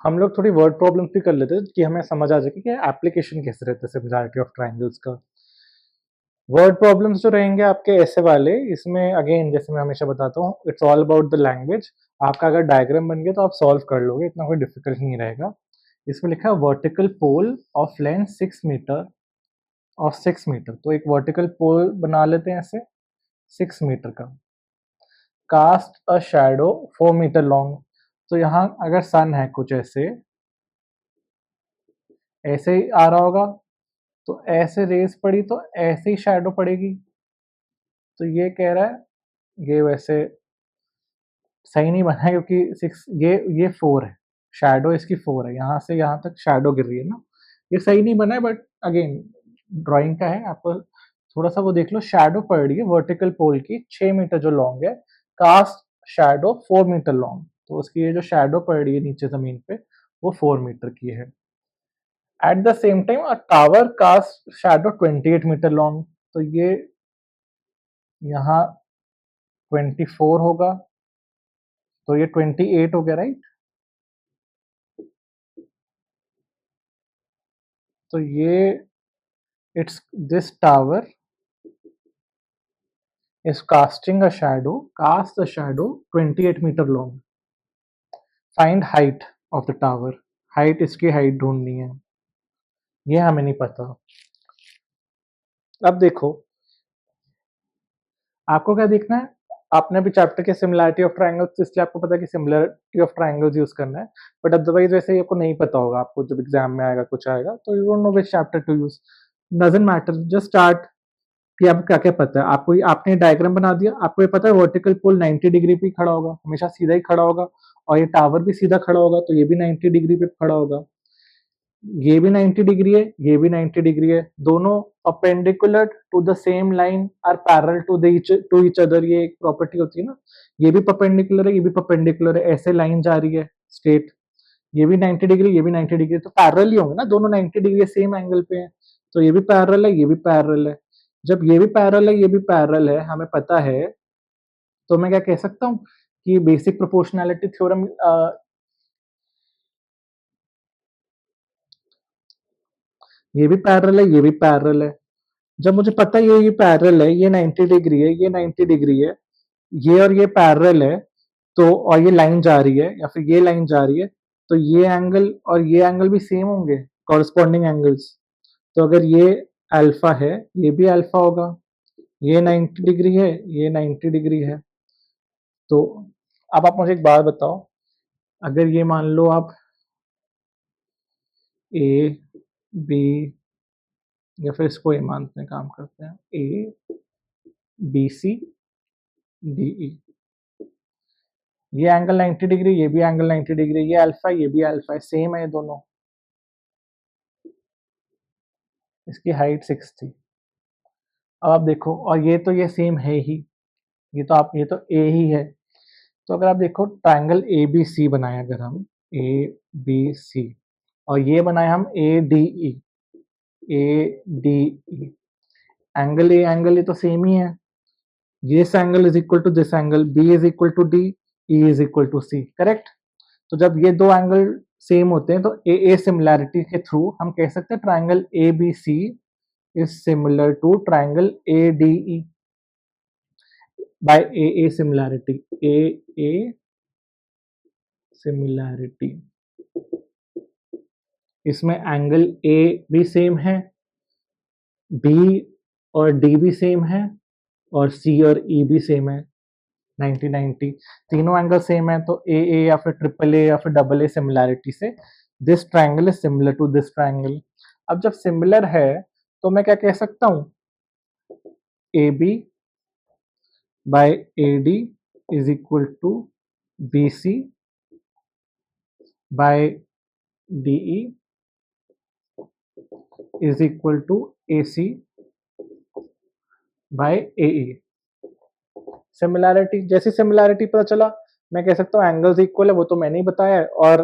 हम लोग थोड़ी वर्ड प्रॉब्लम भी कर लेते हैं कि हमें समझ आ जाए कि एप्लीकेशन कैसे रहता है सिमिलैरिटी ऑफ ट्राइंगल्स का। वर्ड प्रॉब्लम्स जो रहेंगे आपके ऐसे वाले, इसमें अगेन जैसे मैं हमेशा बताता हूँ, it's all about the language. आपका अगर डायग्राम बन गया तो आप सॉल्व कर लोगे, इतना कोई डिफिकल्ट नहीं रहेगा। इसमें लिखा है vertical pole of length 6 metre और 6 मीटर, तो एक वर्टिकल पोल बना लेते हैं ऐसे 6 मीटर का। Cast a shadow 4 metre long, तो यहाँ अगर सन है कुछ ऐसे ऐसे ही आ रहा होगा, तो ऐसे रेस पड़ी तो ऐसे ही शैडो पड़ेगी। तो ये कह रहा है ये वैसे सही नहीं बना है क्योंकि 6 ये 4 है, शैडो इसकी 4 है, यहाँ से यहाँ तक शैडो गिर रही है ना, ये सही नहीं बना है। बट अगेन ड्राइंग का है, आपको थोड़ा सा वो देख लो। शैडो पड़ रही है वर्टिकल पोल की 6 मीटर जो लॉन्ग है, कास्ट शैडो 4 मीटर लॉन्ग, तो उसकी ये जो शैडो पड़ रही है नीचे जमीन पे वो 4 मीटर की है। At the same time a tower cast shadow 28 metre long, तो ये यहाँ 24 होगा, तो ये 28 हो गया राइट। तो ये it's this tower is casting a shadow, cast a shadow 28 metre long. Find height of the tower, height इसकी हाइट ढूंढनी है, ये हमें नहीं पता। अब देखो आपको क्या देखना है, आपने भी चैप्टर के सिमिलैरिटी ऑफ ट्राइंगल्स, इसलिए आपको पता है कि सिमिलैरिटी ऑफ ट्राइंगल्स यूज करना है। बट अदरवाइज वैसे ही आपको नहीं पता होगा, आपको जब एग्जाम में आएगा कुछ आएगा तो you don't know which chapter two use, doesn't matter, just start कि आपको क्या क्या पता है। आपको आपने डायग्राम बना दिया, आपको ये पता है वर्टिकल पोल 90 डिग्री पे खड़ा होगा, हमेशा सीधा ही खड़ा होगा, और ये टावर भी सीधा खड़ा होगा, तो ये भी 90 डिग्री पे खड़ा होगा, ये भी 90 डिग्री है, ये भी 90 डिग्री है, दोनों perpendicular to the same line are parallel to each other, ये एक प्रॉपर्टी होती है ना। ये भी परपेंडिकुलर है, ये भी परपेंडिकुलर है, ऐसे लाइन जा रही है स्ट्रेट, ये भी 90 डिग्री, ये भी 90 डिग्री, तो पैरेलल ही होंगे ना, दोनों 90 डिग्री सेम एंगल पे हैं, तो ये भी पैरेलल है, ये भी पैरेलल है। जब ये भी पैरेलल है, ये भी पैरेलल है, हमें पता है, तो मैं क्या कह सकता हूँ कि बेसिक प्रोपोर्शनैलिटी थ्योरम, ये भी पैरेलल है, ये भी पैरेलल है। जब मुझे पता है ये पैरेलल है, ये 90 डिग्री है, ये 90 डिग्री है, ये और ये पैरेलल है, तो और ये लाइन जा रही है या फिर ये लाइन जा रही है, तो ये एंगल और ये एंगल भी सेम होंगे, कॉरस्पॉन्डिंग एंगल्स। तो अगर ये अल्फा है, ये भी अल्फा होगा, ये 90 डिग्री है, ये 90 डिग्री है। तो अब आप मुझे एक बात बताओ, अगर ये मान लो आप ए बी, या फिर इसको ए मानते हैं, काम करते हैं, ए बी सी डी ई, ये एंगल 90 डिग्री, ये भी एंगल 90 डिग्री, ये अल्फा, ये भी अल्फा है, सेम है ये दोनों, इसकी हाइट 6 थी। अब आप देखो, और ये सेम है ही, ये तो ए ही है। तो अगर आप देखो ट्रायंगल ए बी सी बनाए, अगर हम ए बी सी, और ये बनाए हम A D E, A D E, angle ये तो सेम ही है, this angle is equal to this angle, B is equal to D, E is equal to C, correct. तो जब ये दो एंगल सेम होते हैं तो ए सिमिलैरिटी के थ्रू हम कह सकते हैं triangle A B C is similar to triangle A D E by A similarity, A similarity. इसमें एंगल ए भी सेम है, बी और डी भी सेम है, और सी और ई भी सेम है, 90 90, तीनों एंगल सेम है, तो ए या फिर ट्रिपल ए या फिर डबल ए सिमिलैरिटी से this triangle is similar to this triangle. अब जब सिमिलर है तो मैं क्या कह सकता हूं, A B by A D is equal to B C by D E is equal to A C by A E. Similarity, जैसी सिमिलैरिटी पता चला, मैं कह सकता हूँ एंगल्स इक्वल है, वो तो मैंने ही बताया है, और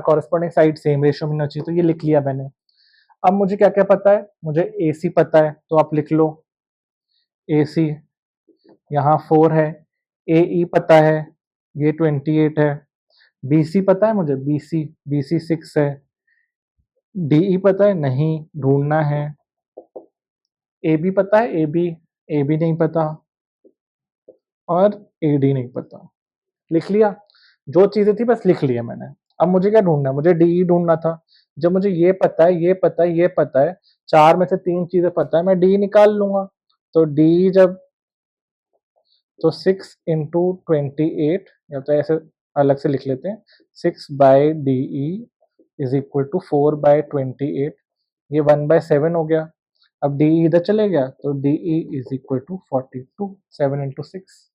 कॉरेस्पॉन्डिंग साइड सेम रेशियो में होना चाहिए, तो ये लिख लिया मैंने। अब मुझे क्या क्या पता है, मुझे ए सी पता है, तो आप लिख लो ए सी, यहाँ 4 है, ए ई पता है, ये 28 है, BC पता है मुझे, BC 6 है। DE पता है? नहीं, ढूंढना है। AB पता है? AB नहीं पता, और AD नहीं पता। लिख लिया, जो चीजें थी बस लिख लिया मैंने। अब मुझे क्या ढूंढना है? मुझे DE ढूंढना था। जब मुझे ये पता है, ये पता है, ये पता है, चार में से तीन चीजें पता है, मैं DE निकाल लूंगा। तो DE जब, तो 6 × 28, या तो ऐसे अलग से लिख लेते हैं, 6/DE इज इक्वल टू 4/28। ये 1/7 हो गया। अब DE इधर चले गया, तो DE इज इक्वल टू 42, 7 × 6।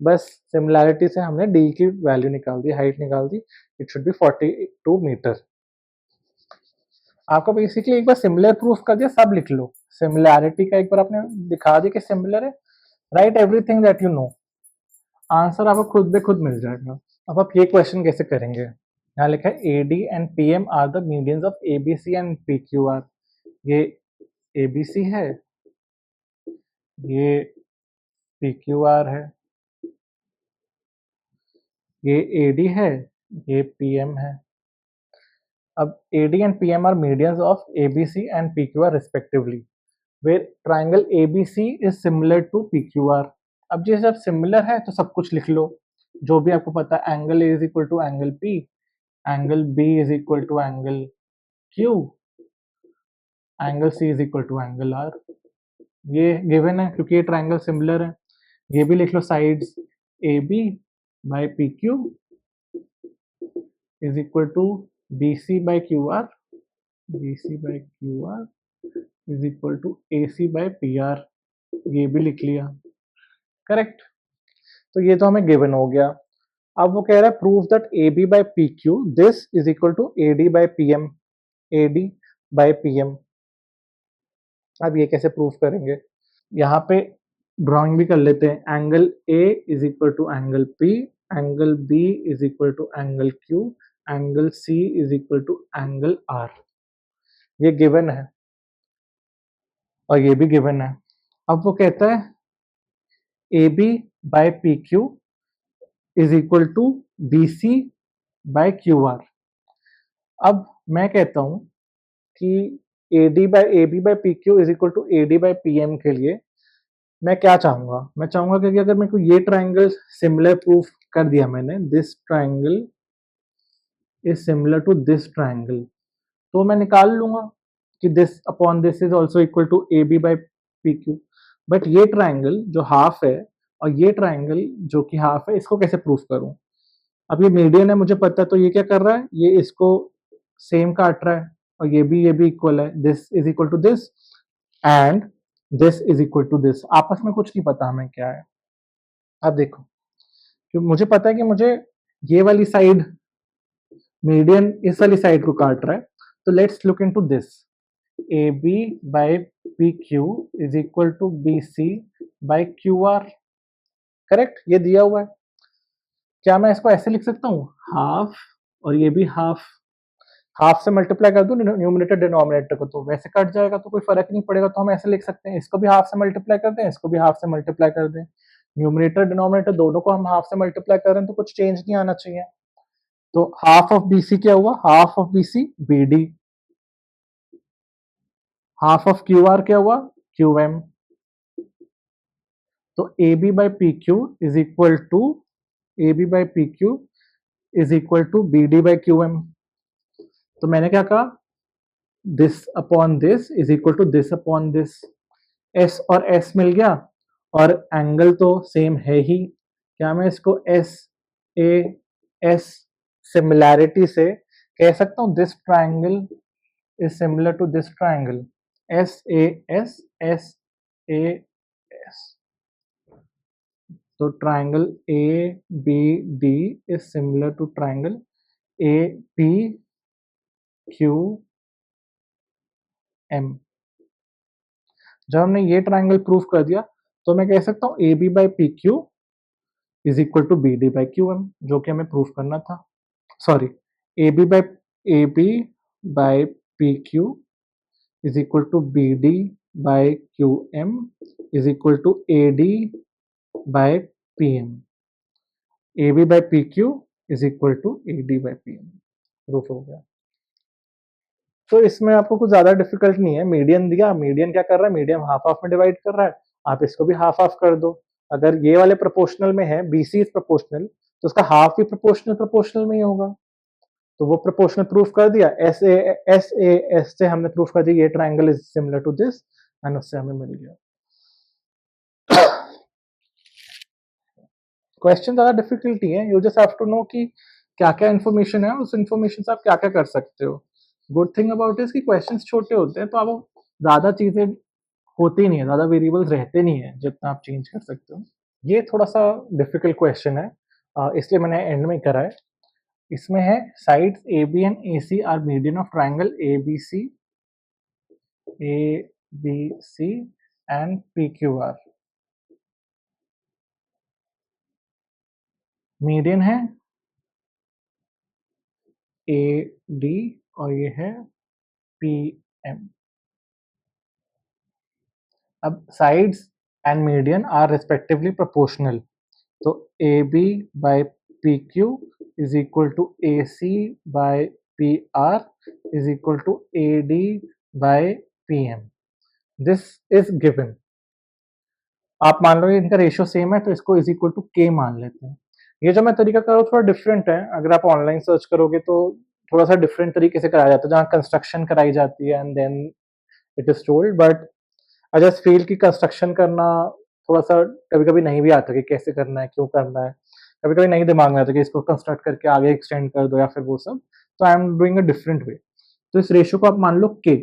बस सिमिलैरिटी से हमने डी की वैल्यू निकाल दी, हाइट निकाल दी। It should be 42 metre. आपको बेसिकली एक बार सिमिलर प्रूफ कर दिया, सब लिख लो। सिमिलैरिटी का एक बार आपने दिखा दिया कि सिमिलर है, right everything that you know, answer आपको खुद ब खुद मिल जाएगा। अब आप ये क्वेश्चन कैसे करेंगे? यहाँ लिखा है AD and PM are the medians of ABC and PQR। ये ABC है, ये PQR है, ये AD है, ये PM है। अब AD and PM are medians of ABC and PQR respectively, where triangle ABC is similar to PQR। अब ये जब सिमिलर है तो सब कुछ लिख लो, जो भी आपको पता है। Angle A is equal to angle P, angle B is equal to angle Q, angle C is equal to angle R। ये गिवन है क्योंकि ये ट्राइंगल सिमिलर है। ये भी लिख लो, sides AB by PQ is equal to BC by QR, BC by QR is equal to AC by PR। ये भी लिख लिया, करेक्ट। तो ये तो हमें गिवन हो गया। अब वो कह रहा है prove that AB by PQ this is equal to AD by PM, AD by PM। अब ये कैसे प्रूव करेंगे? यहाँ पे ड्राइंग भी कर लेते हैं। Angle A is equal to angle P, angle B is equal to angle Q, angle C is equal to angle R। ये गिवन है और ये भी गिवन है। अब वो कहता है AB by PQ is equal to BC by QR। अब मैं कहता हूं कि AB by PQ is equal to AD by PM के लिए मैं क्या चाहूंगा? मैं चाहूंगा कि अगर मेरे को ये ट्राइंगल सिमिलर प्रूफ कर दिया मैंने, this triangle is similar to this triangle, तो मैं निकाल लूंगा कि this upon this is also equal to AB by PQ। But ये ट्राइंगल जो हाफ है और ये ट्राइंगल जो कि हाफ है, इसको कैसे प्रूफ करूं? अब ये मीडियन है मुझे पता है, तो ये क्या कर रहा है? ये इसको सेम काट रहा है, और ये भी इक्वल है। This is equal to this and this is equal to this. आपस में कुछ नहीं पता हमें क्या है। अब देखो, क्योंकि मुझे पता है कि मुझे ये वाली साइड, मीडियन इस वाली साइड को काट रहा है, तो let's look into this. AB by PQ is equal to BC by QR, correct. ये दिया हुआ है। क्या मैं इसको ऐसे लिख सकता हूँ, हाफ और ये भी हाफ, हाफ से मल्टीप्लाई कर दूं न्यूमरेटर डिनोमिनेटर को, तो वैसे कट जाएगा, तो कोई फर्क नहीं पड़ेगा। तो हम ऐसे लिख सकते हैं, इसको भी हाफ से मल्टीप्लाई कर दें, इसको भी हाफ से मल्टीप्लाई कर दें। न्यूमरेटर डिनोमिनेटर दोनों को हम हाफ से मल्टीप्लाई कर रहे हैं, तो कुछ चेंज नहीं आना चाहिए। तो हाफ ऑफ BC क्या हुआ? Half of BC BD। Half of QR क्या हुआ? QM। तो AB by PQ is equal to, AB by PQ is equal to BD by QM। तो मैंने क्या कहा? This upon this is equal to this upon this. S और S मिल गया, और एंगल तो सेम है ही। क्या मैं इसको SAS सिमिलैरिटी से कह सकता हूं this triangle is similar to this triangle? SAS तो triangle ABD is similar to triangle APQM। जब हमने ये ट्राइंगल प्रूफ कर दिया, तो मैं कह सकता हूँ AB by PQ is equal to BD by QM, जो कि हमें प्रूफ करना था। Sorry, AB by PQ is equal to BD by QM is equal to AD by PM। A B by P Q is equal to A D by P M. Proof हो गया। तो इसमें आपको कुछ ज्यादा difficult नहीं है। Median दिया, मीडियन क्या कर रहा है, मीडियन हाफ हाफ में डिवाइड कर रहा है, आप इसको भी हाफ हाफ कर दो। अगर ये वाले प्रोपोर्शनल में है, बीसी इज प्रोपोर्शनल, तो उसका हाफ भी प्रोपोर्शनल प्रोपोर्शनल में ही होगा। तो वो प्रोपोर्शनल प्रूफ कर दिया। एस से हमने प्रूफ कर दिया ये triangle is similar to this, and उससे हमें मिल गया। क्वेश्चन ज्यादा डिफिकल्टी है, you just have to know कि क्या क्या इन्फॉर्मेशन है, उस इन्फॉर्मेशन से आप क्या क्या कर सकते हो। गुड थिंग अबाउट इज कि क्वेश्चंस छोटे होते हैं, तो आप ज्यादा चीजें होती नहीं है, ज्यादा वेरिएबल्स रहते नहीं है जितना आप चेंज कर सकते हो। ये थोड़ा सा डिफिकल्ट क्वेश्चन है, इसलिए मैंने एंड में करा है। इसमें है sides A B and A C are median of triangle A B C and P Q R. Median है ए डी और ये है पी एम। अब sides and median are respectively proportional, तो A B by P Q is equal to A C by P R is equal to A D by P M. This is given. आप मान लो इनका ratio same है, तो इसको is equal to के मान लेते हैं। ये जो मैं तरीका कर रहा हूँ थोड़ा डिफरेंट है, अगर आप ऑनलाइन सर्च करोगे तो थोड़ा सा डिफरेंट तरीके से कराया जाता है, जहाँ कंस्ट्रक्शन कराई जाती है and then it is told. But I just feel कि कंस्ट्रक्शन करना थोड़ा सा कभी कभी नहीं भी आता कि कैसे करना है, क्यों करना है। कभी कभी नहीं दिमाग में आता कि इसको कंस्ट्रक्ट करके आगे एक्सटेंड कर दो या फिर वो सब। तो I am doing a different way. तो इस रेशियो को आप मान लो के।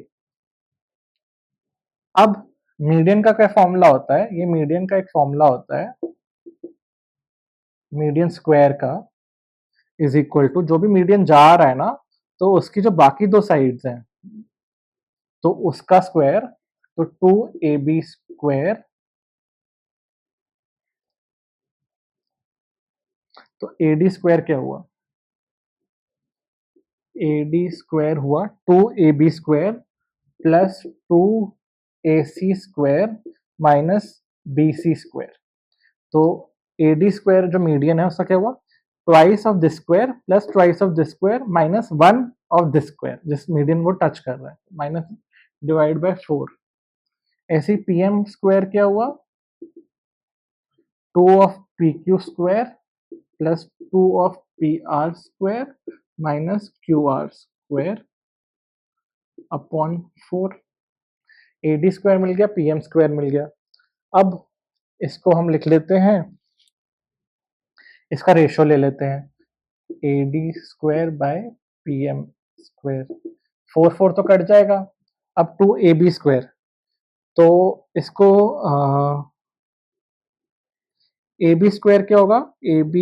अब मीडियन का क्या फॉर्मूला होता है, ये मीडियन का एक फॉर्मूला होता है, मीडियन स्क्वायर का इज इक्वल टू जो भी मीडियन जा रहा है ना, तो उसकी जो बाकी दो साइड्स हैं तो उसका स्क्वायर, तो 2ab स्क्वायर, तो ad स्क्वायर क्या हुआ, ad स्क्वायर हुआ 2ab square plus 2ac square minus bc square. तो ad स्क्वायर जो मीडियन है उसका क्या हुआ, twice of this square plus twice of this square minus 1 of this square, जिस मीडियन वो टच कर रहा है, माइनस डिवाइड बाय 4। ऐसे pm स्क्वायर क्या हुआ, 2 of pq square plus 2 of pr square minus qr square upon 4। ad square मिल गया, pm स्क्वायर मिल गया। अब इसको हम लिख लेते हैं, इसका रेशियो ले लेते हैं, ad square by pm square. 4 तो कट जाएगा। अब 2ab स्क्वायर, तो इसको ab स्क्वायर क्या होगा, ab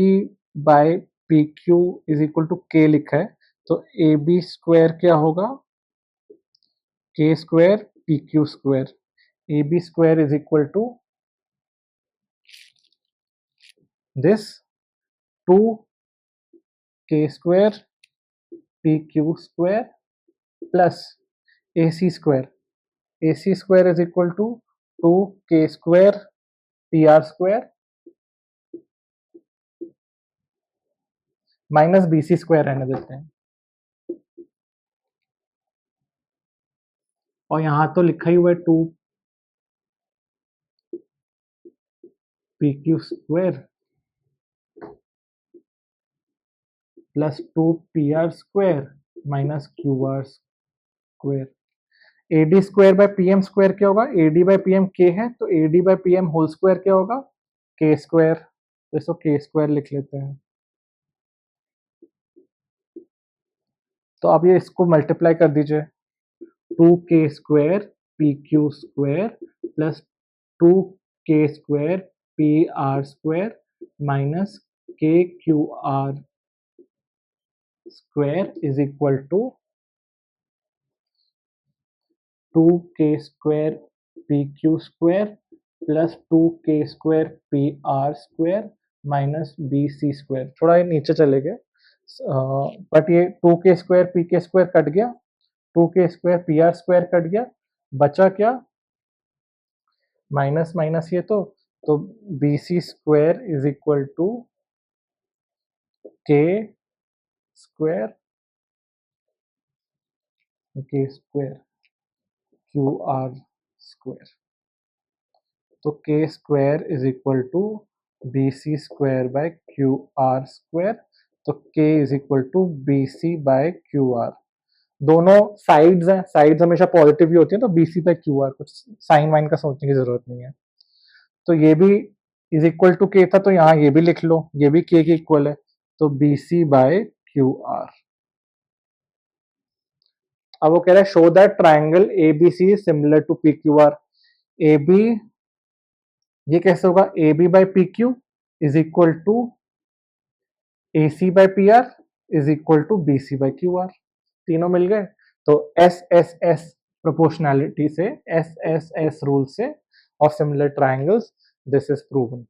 by P Q is equal to K लिखा है, तो ab स्क्वायर क्या होगा, K square P Q square. ab square is equal to this 2k square P Q square plus ac square, ac square is equal to 2k square P R square minus bc square रहने देते हैं। और यहां तो लिखा ही हुआ है 2pq square plus 2pr square minus qr square. ad square by pm square क्या होगा, ad बाय pm k है, तो ad by pm whole square क्या होगा, k स्क्वायर। तो इसको k स्क्वायर लिख लेते हैं। तो अब ये इसको मल्टीप्लाई कर दीजिए, 2k square P Q square plus 2k square P R square minus K Q R square is equal to 2k square P Q square plus 2k square P R square minus B C square. थोड़ा ये नीचे चले गए, but ये 2k square P के square cut गया, 2k square P R square cut गया, बचा क्या, माइनस माइनस ये तो B C square is equal to k square Q R square, तो k square is equal to B C square by Q R square, तो k is equal to B C by Q R. दोनों sides हैं, sides हमेशा positive ही होती हैं, तो B C by Q R, कुछ साइन वाइन का सोचने की जरूरत नहीं है। तो ये भी इज इक्वल टू के था, तो यहाँ ये भी लिख लो, ये भी के की इक्वल है, तो B C by Q R. अब वो कह रहा है show that triangle A B C is similar to P Q R. A B, ये कैसे होगा, A B by P Q is equal to A C by P R is equal to B C by Q R. तीनों मिल गए, तो S S S proportionality से, S S S rule से of similar triangles this is proven.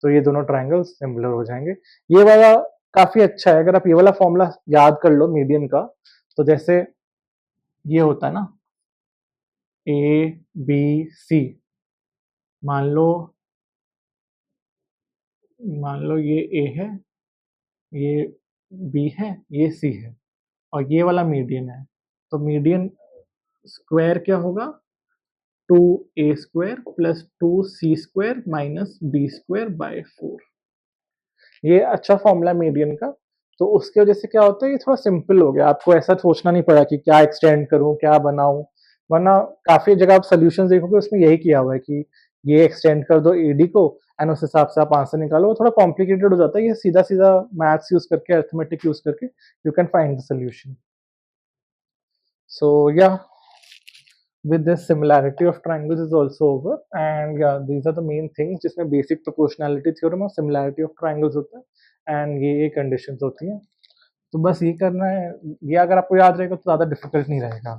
तो ये दोनों triangles similar हो जाएंगे। ये वाला काफी अच्छा है, अगर आप ये वाला फॉर्मूला याद कर लो मीडियन का, तो जैसे ये होता है ना, ए बी सी, मान लो ये ए है, ये बी है, ये सी है, और ये वाला मीडियन है। तो मीडियन स्क्वायर क्या होगा, 2a square plus 2c square minus B square by 4। ये अच्छा फॉर्मूला मीडियन का। तो उसकी वजह से क्या होता है, ये थोड़ा सिंपल हो गया, आपको ऐसा सोचना नहीं पड़ा कि क्या एक्सटेंड करूं, क्या बनाऊं। वरना काफी जगह आप सोल्यूशन देखोगे उसमें यही किया हुआ है कि ये एक्सटेंड कर दो एडी को एंड उस हिसाब से आप आंसर निकालो। वो थोड़ा कॉम्प्लिकेटेड हो जाता है, ये सीधा सीधा मैथ्स यूज करके, अर्थमेटिक यूज करके you can find the solution. So या, with this similarity of triangles is also over, and yeah, these are the main things जिसमें basic proportionality theorem और similarity of triangles होता है, and ये conditions होती हैं। तो बस ये करना है, ये अगर आपको याद रहेगा तो ज़्यादा difficult नहीं रहेगा।